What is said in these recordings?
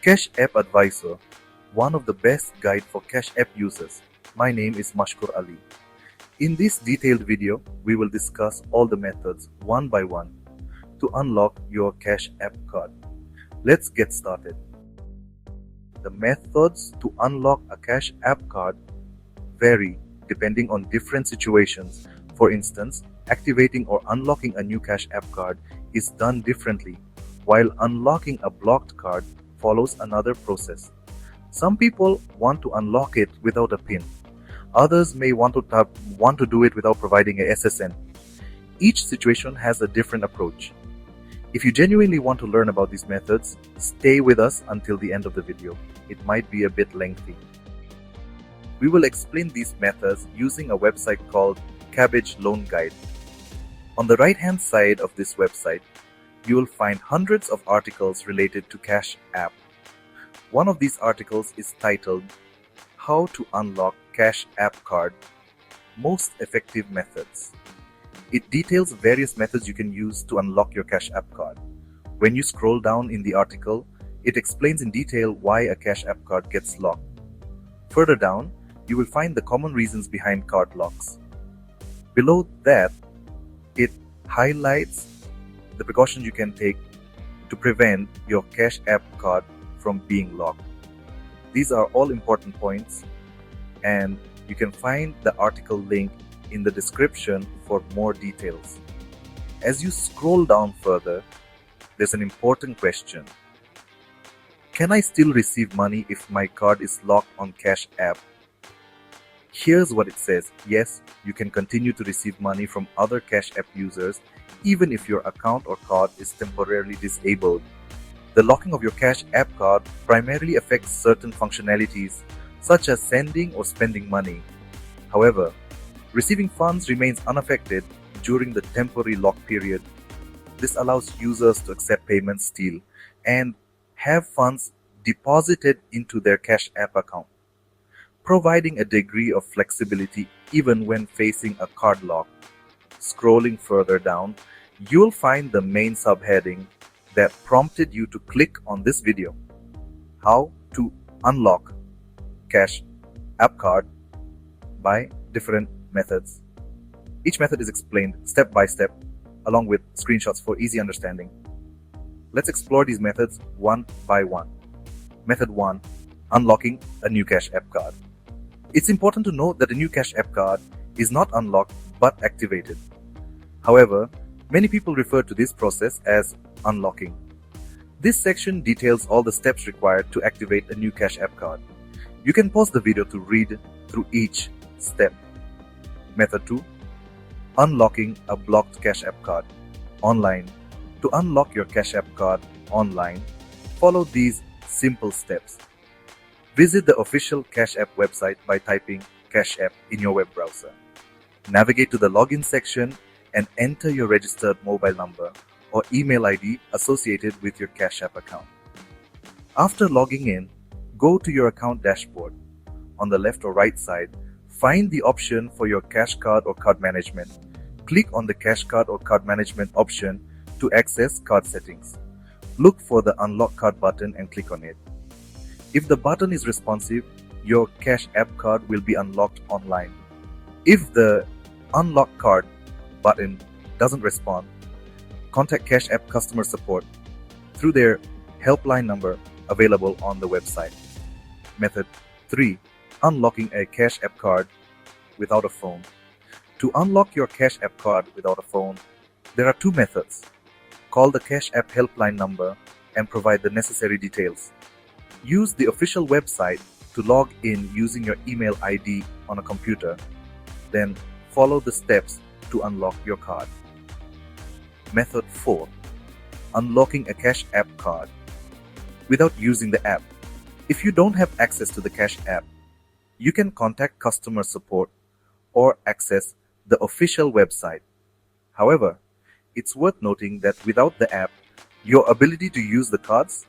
Cash App Advisor, one of the best guide for Cash App users. My name is Mashkur Ali. In this detailed video, we will discuss all the methods one by one to unlock your Cash App card. Let's get started. The methods to unlock a Cash App card vary depending on different situations. For instance, activating or unlocking a new Cash App card is done differently, while unlocking a blocked card follows another process. Some people want to unlock it without a PIN. Others may want to do it without providing a SSN. Each situation has a different approach. If you genuinely want to learn about these methods, stay with us until the end of the video. It might be a bit lengthy. We will explain these methods using a website called Cabbage Loan Guide. On the right-hand side of this website, you will find hundreds of articles related to Cash App. One of these articles is titled How to Unlock Cash App Card, Most Effective Methods. It details various methods you can use to unlock your Cash App card. When you scroll down in the article, it explains in detail why a Cash App card gets locked. Further down, you will find the common reasons behind card locks. Below that, it highlights the precautions you can take to prevent your Cash App card from being locked. These are all important points, and you can find the article link in the description for more details. As you scroll down further, there's an important question. Can I still receive money if my card is locked on Cash App? Here's what it says. Yes, you can continue to receive money from other Cash App users even if your account or card is temporarily disabled. The locking of your Cash App card primarily affects certain functionalities such as sending or spending money. However, receiving funds remains unaffected during the temporary lock period. This allows users to accept payments still and have funds deposited into their Cash App account, providing a degree of flexibility even when facing a card lock. Scrolling further down, you'll find the main subheading that prompted you to click on this video: How to Unlock Cash App Card by different methods. Each method is explained step by step along with screenshots for easy understanding. Let's explore these methods one by one. Method 1. Unlocking a new Cash App card. It's important to note that a new Cash App card is not unlocked but activated. However, many people refer to this process as unlocking. This section details all the steps required to activate a new Cash App card. You can pause the video to read through each step. Method 2. Unlocking a blocked Cash App card online. To unlock your Cash App card online, follow these simple steps. Visit the official Cash App website by typing Cash App in your web browser. Navigate to the login section and enter your registered mobile number or email ID associated with your Cash App account. After logging in, go to your account dashboard. On the left or right side, find the option for your Cash Card or Card Management. Click on the Cash Card or Card Management option to access card settings. Look for the Unlock Card button and click on it. If the button is responsive, your Cash App card will be unlocked online. If the Unlock Card button doesn't respond, contact Cash App customer support through their helpline number available on the website. Method 3. Unlocking a Cash App card without a phone. To unlock your Cash App card without a phone, there are two methods. Call the Cash App helpline number and provide the necessary details. Use the official website to log in using your email ID on a computer. Then follow the steps to unlock your card. Method 4. Unlocking a Cash App card without using the app. If you don't have access to the Cash App, you can contact customer support or access the official website. However, it's worth noting that without the app, your ability to use the card's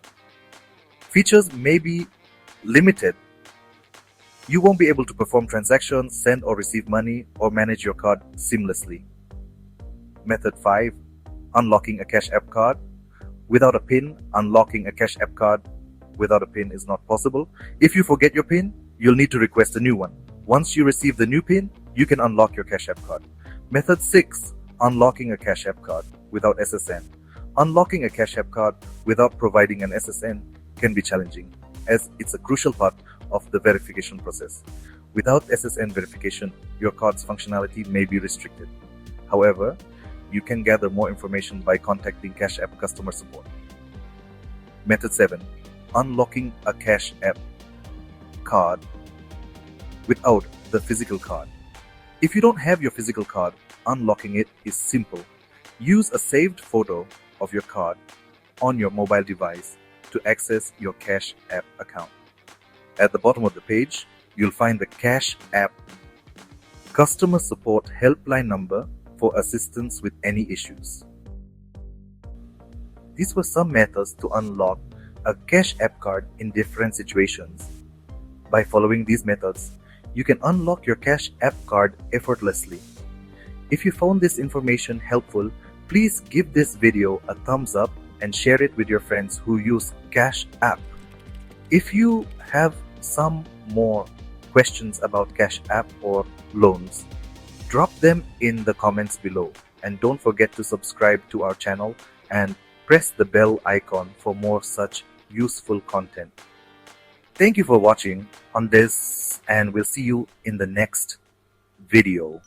features may be limited. You won't be able to perform transactions, send or receive money, or manage your card seamlessly. Method 5. Unlocking a Cash App card. Without a PIN, unlocking a Cash App card without a PIN is not possible. If you forget your PIN, you'll need to request a new one. Once you receive the new PIN, you can unlock your Cash App card. Method 6. Unlocking a Cash App card without SSN. Unlocking a Cash App card without providing an SSN can be challenging, as it's a crucial part of the verification process. Without SSN verification, your card's functionality may be restricted. However, you can gather more information by contacting Cash App customer support. Method 7. Unlocking a Cash App card without the physical card. If you don't have your physical card, unlocking it is simple. Use a saved photo of your card on your mobile device to access your Cash App account. At the bottom of the page, you'll find the Cash App customer support helpline number for assistance with any issues. These were some methods to unlock a Cash App card in different situations. By following these methods, you can unlock your Cash App card effortlessly. If you found this information helpful, please give this video a thumbs up and share it with your friends who use Cash App. If you have some more questions about Cash App or loans, drop them in the comments below, and don't forget to subscribe to our channel and press the bell icon for more such useful content. Thank you for watching on this, and we'll see you in the next video.